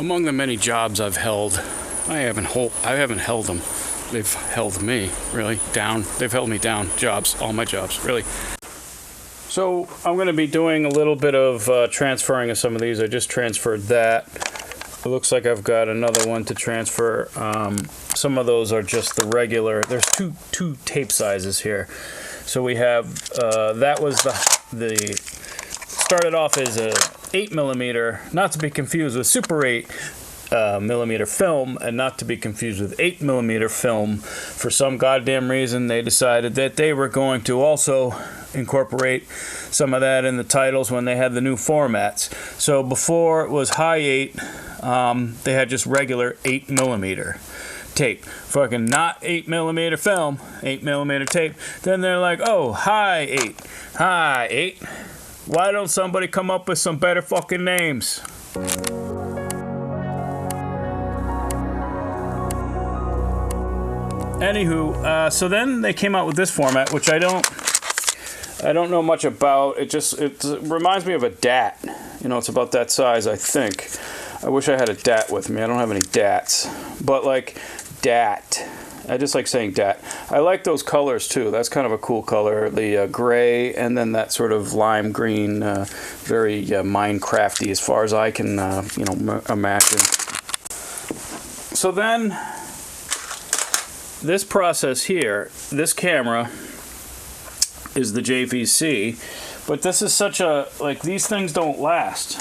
Among the many jobs I've held, I haven't held them. They've held me, really, down. They've held me down. Jobs, all my jobs, really. So I'm going to be doing a little bit of transferring of some of these. I just transferred that. It looks like I've got another one to transfer. Some of those are just the regular. There's two tape sizes here. So we have, that was the started off as a 8mm, not to be confused with Super 8 millimeter film, and not to be confused with 8mm film. For some goddamn reason, they decided that they were going to also incorporate some of that in the titles when they had the new formats. So before it was high 8, they had just regular 8mm tape. Fucking not 8mm film, 8mm tape. Then they're like, oh, high 8. High 8. Why don't somebody come up with some better fucking names? Anywho, so then they came out with this format, which I don't know much about. It reminds me of a DAT. You know, it's about that size, I think. I wish I had a DAT with me. I don't have any DATs. But like DAT. I just like saying DAT. I like those colors too. That's kind of a cool color. The gray and then that sort of lime green, very Minecrafty as far as I can, imagine. So then, this process here, this camera is the JVC, but this is such a, like, these things don't last.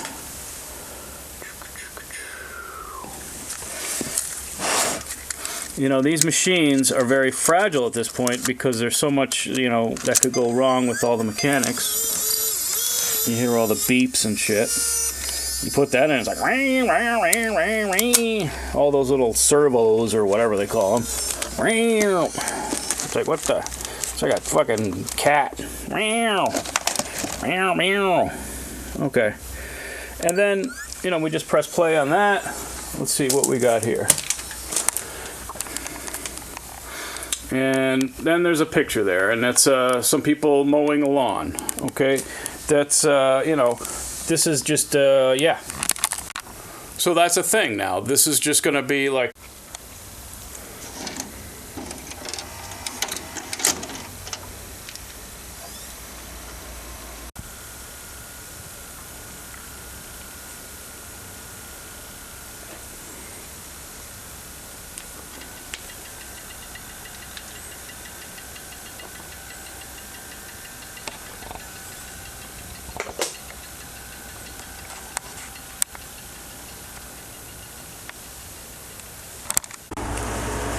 You know, these machines are very fragile at this point because there's so much, that could go wrong with all the mechanics. You hear all the beeps and shit. You put that in, it's like, all those little servos or whatever they call them. It's like, what the? It's like a fucking cat. Okay. And then, we just press play on that. Let's see what we got here. And then there's a picture there, and that's some people mowing a lawn. Okay. That's, this is just, yeah. So that's a thing now. This is just going to be like...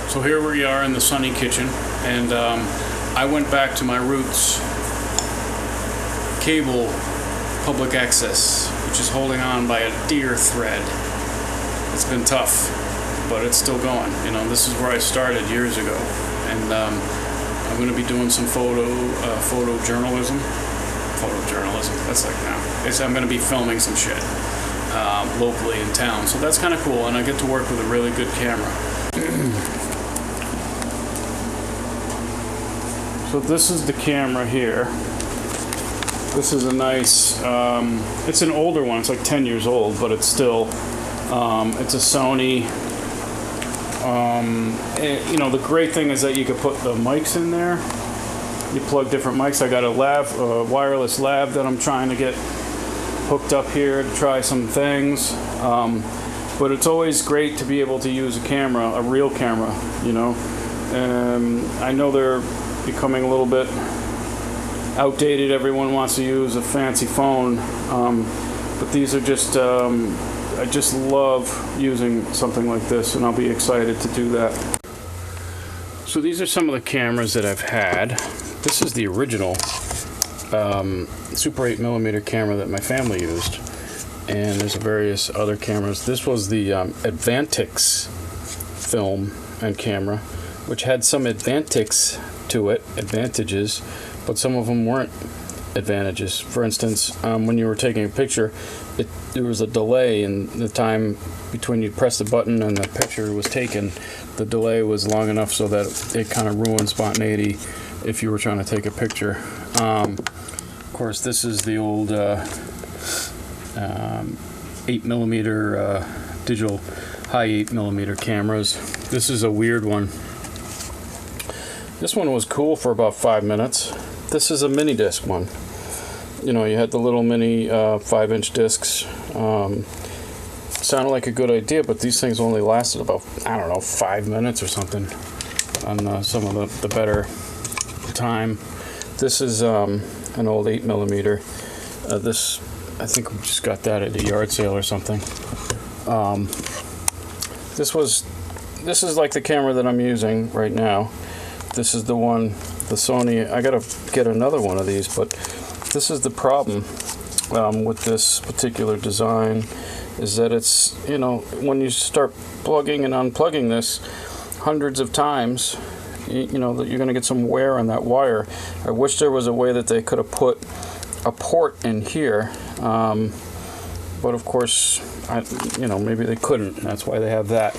So here we are in the sunny kitchen, and I went back to my roots. Cable public access, which is holding on by a dear thread. It's been tough, but it's still going. This is where I started years ago, and I'm going to be doing some photojournalism. That's like now. I'm going to be filming some shit locally in town, so that's kind of cool, and I get to work with a really good camera. So this is the camera here. This is a nice, it's an older one. It's like 10 years old, but it's still, it's a Sony. The great thing is that you can put the mics in there. You plug different mics. I got a wireless lav that I'm trying to get hooked up here to try some things. But it's always great to be able to use a camera, a real camera, I know they're becoming a little bit outdated. Everyone wants to use a fancy phone, but these are just, I just love using something like this, and I'll be excited to do that. So these are some of the cameras that I've had. This is the original Super 8mm camera that my family used, and there's various other cameras. This was the Advantix film and camera, which had some advantages, but some of them weren't advantages. For instance, when you were taking a picture, there was a delay in the time between you press the button and the picture was taken. The delay was long enough so that it kind of ruined spontaneity if you were trying to take a picture. Of course, this is the old 8mm digital high 8mm cameras. This is a weird one. This one was cool for about 5 minutes. This is a mini disc one. You know, you had the little mini 5-inch discs. Sounded like a good idea, but these things only lasted about, I don't know, 5 minutes or something on some of the better time. This is an old 8mm. This, I think we just got that at a yard sale or something. This is like the camera that I'm using right now. This is the one, the Sony. I gotta get another one of these, but this is the problem with this particular design, is that it's, you know, when you start plugging and unplugging this hundreds of times, you know that you're going to get some wear on that wire. I wish there was a way that they could have put a port in here, but of course, you know, maybe they couldn't. That's why they have that.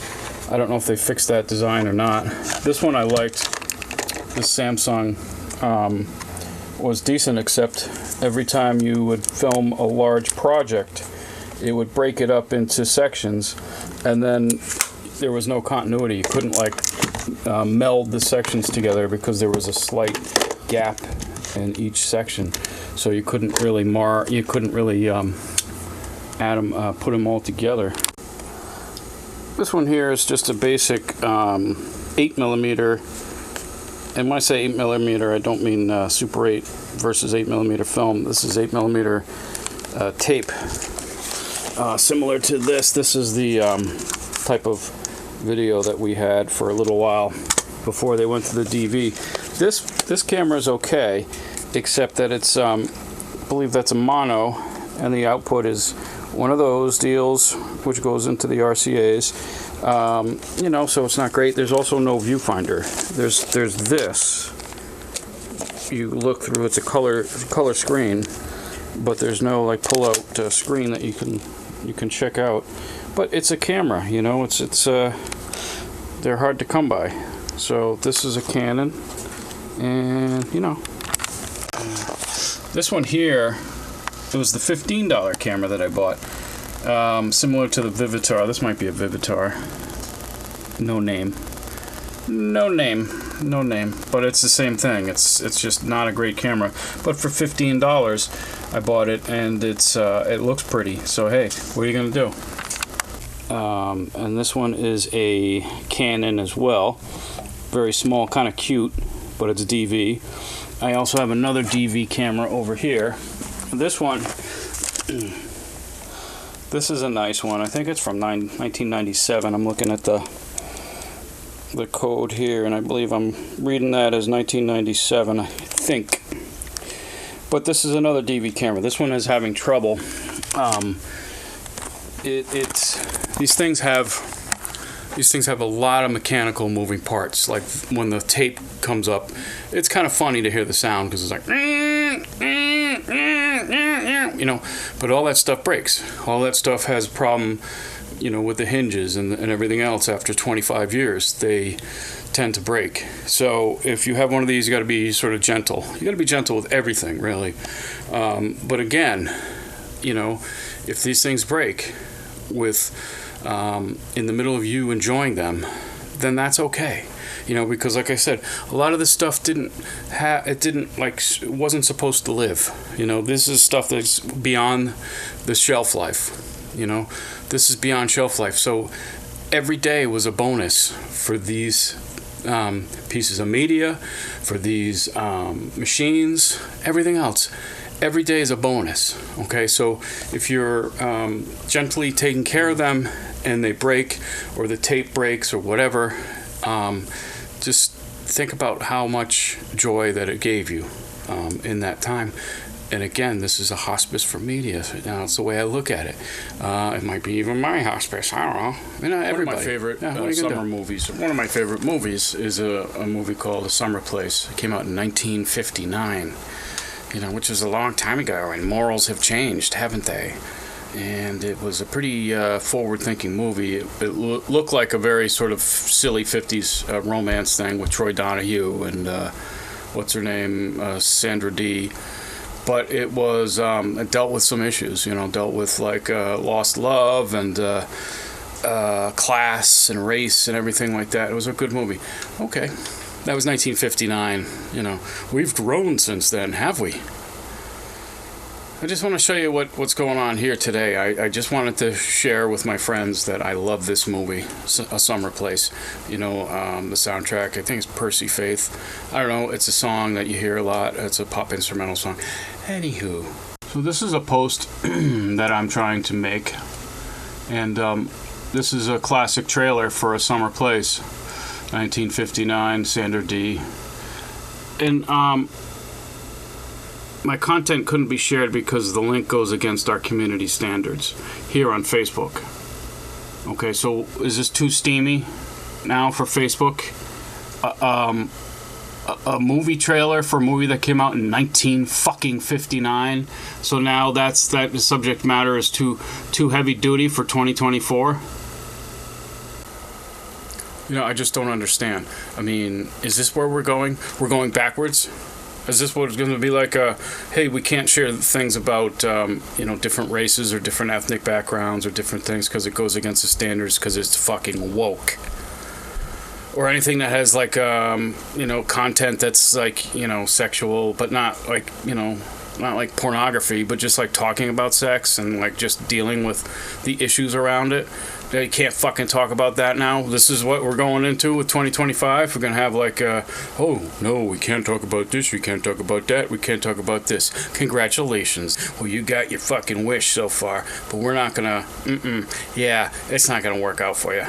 I don't know if they fixed that design or not. This one I liked. This Samsung was decent, except every time you would film a large project, it would break it up into sections, and then there was no continuity. You couldn't like meld the sections together because there was a slight gap in each section, so you couldn't really add them, put them all together. This one here is just a basic 8mm. And when I say 8mm, I don't mean Super 8 versus 8mm film. This is 8mm tape. Similar to this. This is the type of video that we had for a little while before they went to the DV. This camera is okay, except that it's, I believe that's a mono, and the output is one of those deals, which goes into the RCAs. You know, so it's not great. There's also no viewfinder. There's this. You look through. It's a color screen, but there's no like pull-out screen that you can check out. But it's a camera. You know, it's they're hard to come by. So this is a Canon, and you know, this one here. It was the $15 camera that I bought. Similar to the Vivitar. This might be a Vivitar. No name. But it's the same thing. It's just not a great camera. But for $15, I bought it, and it looks pretty. So hey, what are you gonna do? And this one is a Canon as well. Very small, kind of cute, but it's DV. I also have another DV camera over here. This one, this is a nice one. I think it's from 1997. I'm looking at the code here, and I believe I'm reading that as 1997, I think. But this is another DV camera. This one is having trouble. These things have a lot of mechanical moving parts. Like when the tape comes up, it's kind of funny to hear the sound because it's like, you know, but all that stuff breaks. All that stuff has a problem, you know, with the hinges and everything else. After 25 years, they tend to break. So if you have one of these, you got to be sort of gentle. You got to be gentle with everything, really. But again, you know, if these things break in the middle of you enjoying them, then that's okay. You know, because like I said, a lot of this stuff wasn't supposed to live. You know, this is stuff that's beyond the shelf life. You know, this is beyond shelf life. So every day was a bonus for these pieces of media, for these machines, everything else. Every day is a bonus. Okay, so if you're gently taking care of them and they break, or the tape breaks, or whatever, just think about how much joy that it gave you in that time. And again, this is a hospice for media. Now, it's the way I look at it. It might be even my hospice. I don't know. You know, everybody. One of my favorite summer movies. One of my favorite movies is a movie called A Summer Place. It came out in 1959. You know, which is a long time ago, and morals have changed, haven't they? And it was a pretty forward-thinking movie. It looked like a very sort of silly 50s romance thing with Troy Donahue and what's her name, Sandra Dee. But it was it dealt with some issues. You know, dealt with like lost love and class and race and everything like that. It was a good movie. Okay, that was 1959. You know, we've grown since then, have we? I just want to show you what's going on here today. I just wanted to share with my friends that I love this movie, A Summer Place. You know, the soundtrack, I think it's Percy Faith. I don't know, it's a song that you hear a lot. It's a pop instrumental song. Anywho. So this is a post that I'm trying to make. And this is a classic trailer for A Summer Place, 1959, Sandra Dee. And my content couldn't be shared because the link goes against our community standards here on Facebook. Okay, so is this too steamy now for Facebook? A movie trailer for a movie that came out in 1959. So now that the subject matter is too heavy duty for 2024. You know, I just don't understand. I mean, is this where we're going? We're going backwards? Is this what it's going to be like? Hey, we can't share things about different races or different ethnic backgrounds or different things because it goes against the standards because it's fucking woke. Or anything that has like content that's like sexual, but not like not like pornography, but just like talking about sex and like just dealing with the issues around it. You can't fucking talk about that now. This is what we're going into with 2025. We're going to have like, oh, no, we can't talk about this. We can't talk about that. We can't talk about this. Congratulations. Well, you got your fucking wish so far, but we're not going to, yeah, it's not going to work out for you.